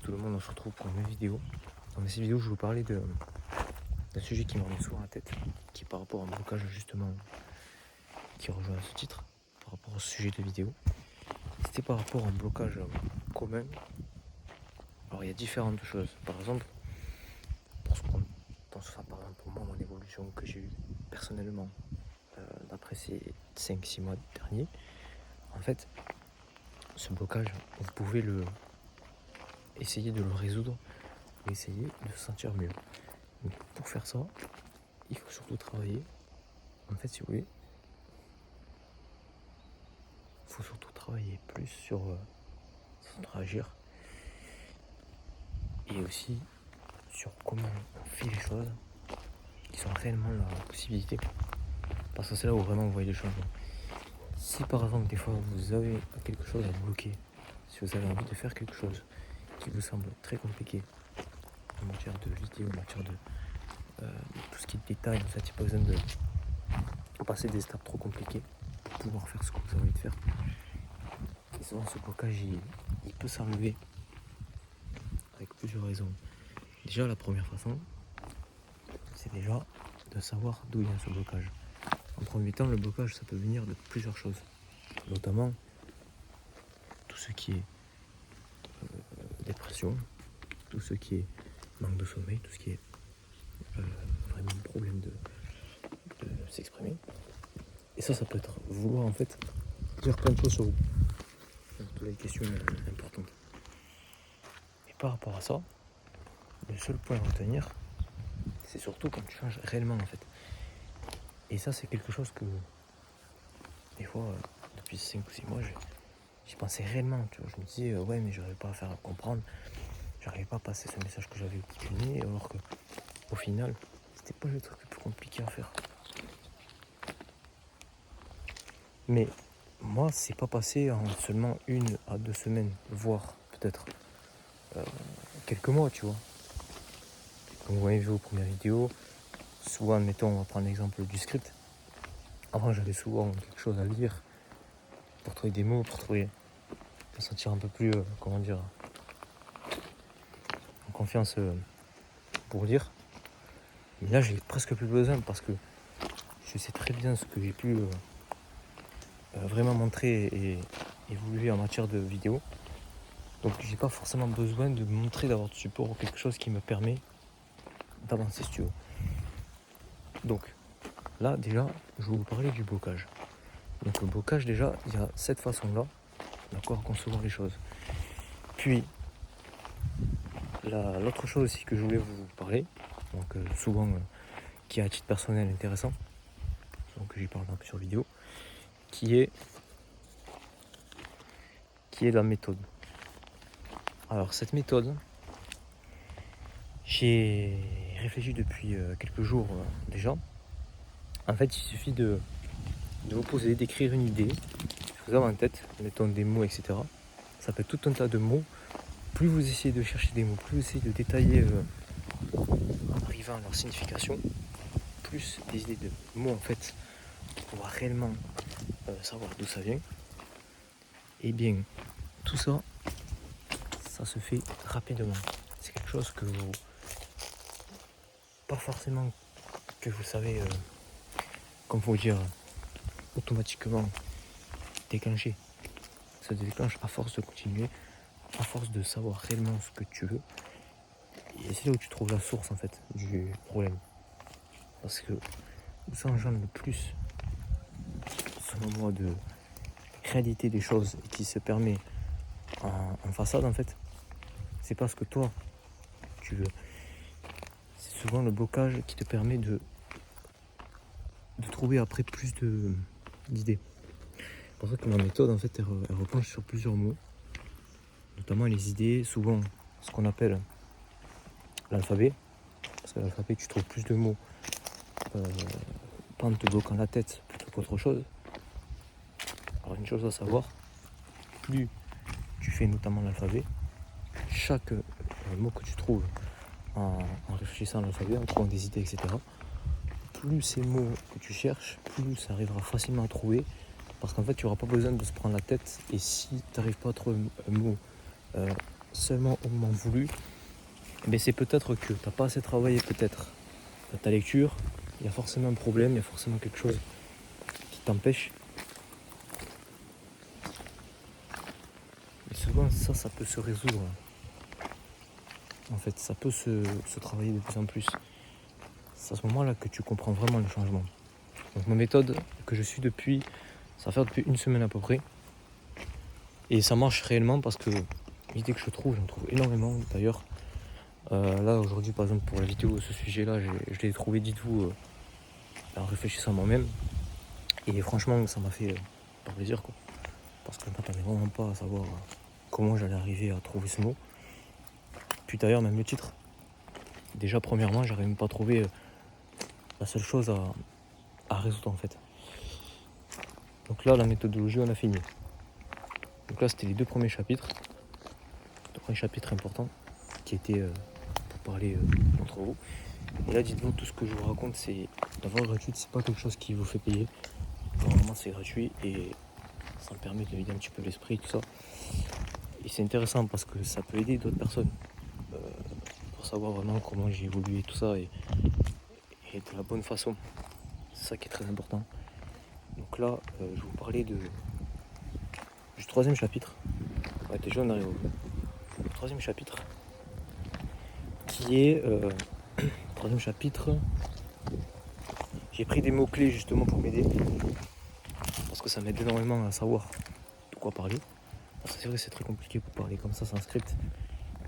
tout le monde, on se retrouve pour une nouvelle vidéo. Dans cette vidéo, je vais vous parler d'un sujet qui me revient souvent à la tête, qui est par rapport à un blocage justement, qui rejoint ce titre, par rapport au sujet de vidéo. C'était par rapport à un blocage commun. Alors il y a différentes choses. Par exemple, pour ce qu'on pense, par exemple pour moi, mon évolution que j'ai eue personnellement d'après ces 5-6 mois derniers, en fait, ce blocage, vous pouvez essayer de le résoudre, essayer de se sentir mieux. Donc, pour faire ça, il faut surtout travailler. En fait, si vous voulez, il faut surtout travailler plus sur agir et aussi sur comment on fait les choses qui sont réellement la possibilité. Parce que c'est là où vraiment vous voyez les changements. Si par exemple des fois vous avez quelque chose à bloquer, si vous avez envie de faire quelque chose qui vous semble très compliqué en matière de vidéo, en matière de tout ce qui est détail, en fait, il n'y a pas besoin de passer des étapes trop compliquées pour pouvoir faire ce que vous avez envie de faire. Et souvent ce blocage il peut s'enlever avec plusieurs raisons. Déjà la première façon, c'est déjà de savoir d'où vient ce blocage. En premier temps, le blocage ça peut venir de plusieurs choses, notamment tout ce qui est dépression, tout ce qui est manque de sommeil, tout ce qui est vraiment problème de s'exprimer. Et ça peut être vouloir en fait dire plein de choses sur vous. C'est toutes les questions importantes. Et par rapport à ça, le seul point à retenir, c'est surtout quand tu changes réellement en fait. Et ça c'est quelque chose que des fois, depuis 5 ou 6 mois, j'y pensais réellement. Tu vois. Je me disais, ouais mais j'arrivais pas à faire comprendre, j'arrivais pas à passer ce message que j'avais exprimé, alors que au final, c'était pas le truc le plus compliqué à faire. Mais moi, c'est pas passé en seulement 1 à 2 semaines, voire peut-être quelques mois, tu vois. Comme vous avez vu aux premières vidéos, souvent, admettons, on va prendre l'exemple du script. Avant, j'avais souvent quelque chose à lire pour trouver des mots, pour me sentir un peu plus, en confiance pour lire. Mais là, j'ai presque plus besoin parce que je sais très bien ce que j'ai pu vraiment montrer et évoluer en matière de vidéo. Donc, j'ai pas forcément besoin de montrer, d'avoir de support ou quelque chose qui me permet d'avancer, si tu veux. Donc, là, déjà, je vais vous parler du blocage. Donc, le blocage, déjà, il y a cette façon-là, d'accord, à concevoir les choses. Puis, l'autre chose aussi que je voulais vous parler, donc souvent qui est à titre personnel intéressant, donc j'y parle un peu sur vidéo, qui est la méthode. Alors cette méthode, j'ai réfléchi depuis quelques jours déjà. En fait, il suffit de vous poser, d'écrire une idée que vous avez en tête, mettons des mots, etc. Ça peut être tout un tas de mots. Plus vous essayez de chercher des mots, plus vous essayez de détailler en arrivant à leur signification, plus des idées de mots en fait, pour pouvoir réellement savoir d'où ça vient. Et bien, tout ça, ça se fait rapidement. C'est quelque chose que vous, pas forcément que vous savez, comme faut dire, automatiquement déclencher. Ça se déclenche à force de continuer, à force de savoir réellement ce que tu veux. Et c'est là où tu trouves la source en fait du problème. Parce que ça engendre le plus, selon moi, de réalité des choses et qui se permet en façade en fait, c'est pas ce que toi tu veux. C'est souvent le blocage qui te permet de trouver après plus d'idées. C'est pour ça que ma méthode en fait elle repenche sur plusieurs mots, notamment les idées, souvent ce qu'on appelle l'alphabet, parce que l'alphabet tu trouves plus de mots pas en te bloquant la tête plutôt qu'autre chose. Alors une chose à savoir, plus tu fais notamment l'alphabet, chaque mot que tu trouves en réfléchissant à l'alphabet, en trouvant des idées, etc., plus ces mots que tu cherches, plus ça arrivera facilement à trouver, parce qu'en fait tu n'auras pas besoin de se prendre la tête, et si tu n'arrives pas à trouver un mot seulement au moment voulu, mais c'est peut-être que tu n'as pas assez travaillé peut-être dans ta lecture, il y a forcément un problème, il y a forcément quelque chose qui t'empêche. Et souvent ça peut se résoudre. En fait, ça peut se travailler de plus en plus. C'est à ce moment-là que tu comprends vraiment le changement. Donc ma méthode que je suis depuis, ça va faire depuis une semaine à peu près. Et ça marche réellement parce que l'idée que je trouve, j'en trouve énormément d'ailleurs. Là aujourd'hui par exemple pour la vidéo, ce sujet-là, je l'ai trouvé, dites-vous, en réfléchissant à moi-même. Et franchement ça m'a fait pas plaisir quoi. Parce que je m'attendais vraiment pas à savoir comment j'allais arriver à trouver ce mot. Puis d'ailleurs même le titre. Déjà premièrement j'arrive même pas à trouver la seule chose à résoudre en fait. Donc là la méthodologie on a fini. Donc là c'était les 2 premiers chapitres. 2 premiers chapitres importants qui étaient pour parler entre vous. Et là dites-vous tout ce que je vous raconte c'est d'abord gratuit, c'est pas quelque chose qui vous fait payer. Normalement c'est gratuit et ça me permet de vider un petit peu l'esprit tout ça. Et c'est intéressant parce que ça peut aider d'autres personnes pour savoir vraiment comment j'ai évolué tout ça et de la bonne façon. C'est ça qui est très important. Donc là je vais vous parler du 3e chapitre. Ouais, déjà on arrive au 3e chapitre qui est 3e chapitre. J'ai pris des mots-clés justement pour m'aider parce que ça m'aide énormément à savoir de quoi parler. Parce que c'est vrai que c'est très compliqué pour parler comme ça sans script.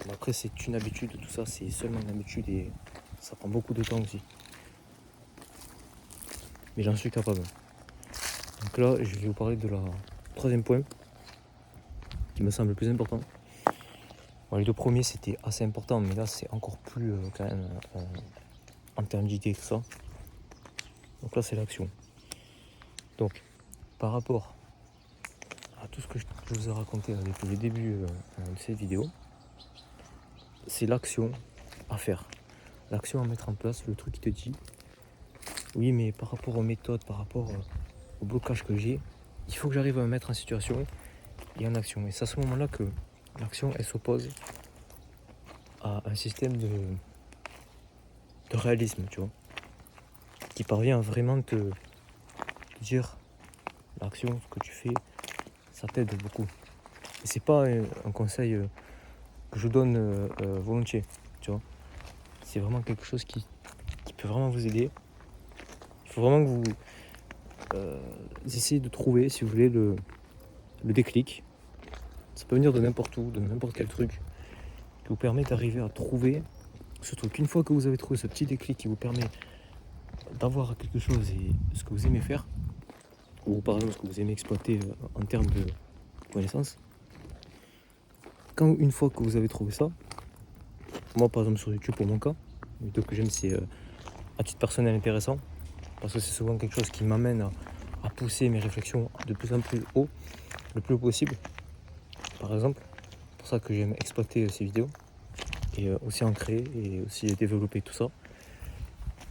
Mais après c'est une habitude, tout ça c'est seulement une habitude et ça prend beaucoup de temps aussi. Mais j'en suis capable. Donc là je vais vous parler de la 3e point qui me semble le plus important. Bon, les 2 premiers c'était assez important mais là c'est encore plus quand même en termes d'idées tout ça. Donc là c'est l'action. Donc par rapport à tout ce que je vous ai raconté depuis le début de cette vidéo, c'est l'action à faire. L'action à mettre en place, le truc qui te dit oui mais par rapport aux méthodes, par rapport au blocage que j'ai, il faut que j'arrive à me mettre en situation et en action. Et c'est à ce moment-là que l'action elle s'oppose à un système de réalisme, tu vois, qui parvient à vraiment te dire l'action, ce que tu fais, ça t'aide beaucoup. Et c'est pas un conseil que je donne volontiers, tu vois. C'est vraiment quelque chose qui peut vraiment vous aider. Il faut vraiment que vous essayez de trouver, si vous voulez, le déclic. Ça peut venir de n'importe où, de n'importe quel truc qui vous permet d'arriver à trouver ce truc. Une fois que vous avez trouvé ce petit déclic qui vous permet d'avoir quelque chose et ce que vous aimez faire, ou par exemple ce que vous aimez exploiter en termes de connaissances, une fois que vous avez trouvé ça, moi par exemple sur YouTube pour mon cas, les vidéos que j'aime c'est à titre personnel intéressant, parce que c'est souvent quelque chose qui m'amène à pousser mes réflexions de plus en plus haut, le plus haut possible. Par exemple, c'est pour ça que j'aime exploiter ces vidéos et aussi en créer et aussi développer tout ça.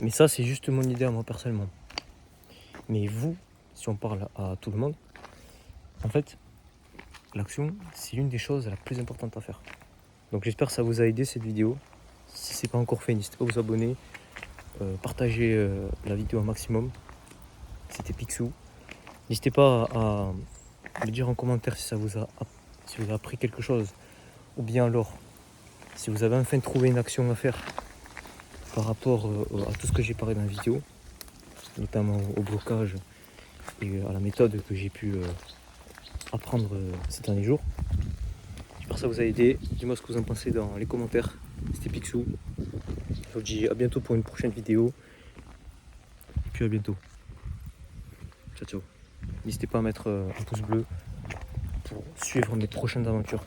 Mais ça c'est juste mon idée à moi personnellement. Mais vous, si on parle à tout le monde, en fait, l'action c'est l'une des choses la plus importante à faire. Donc j'espère que ça vous a aidé cette vidéo. Si ce n'est pas encore fait, n'hésitez pas à vous abonner, partagez la vidéo un maximum. C'était Picsou. N'hésitez pas à me dire en commentaire si vous a appris quelque chose, ou bien alors si vous avez enfin trouvé une action à faire par rapport à tout ce que j'ai parlé dans la vidéo, notamment au blocage et à la méthode que j'ai pu apprendre ces derniers jours. J'espère que ça vous a aidé. Dis-moi ce que vous en pensez dans les commentaires. C'était Picsou. Je vous dis à bientôt pour une prochaine vidéo. Et puis à bientôt. Ciao ciao. N'hésitez pas à mettre un pouce bleu pour suivre mes prochaines aventures.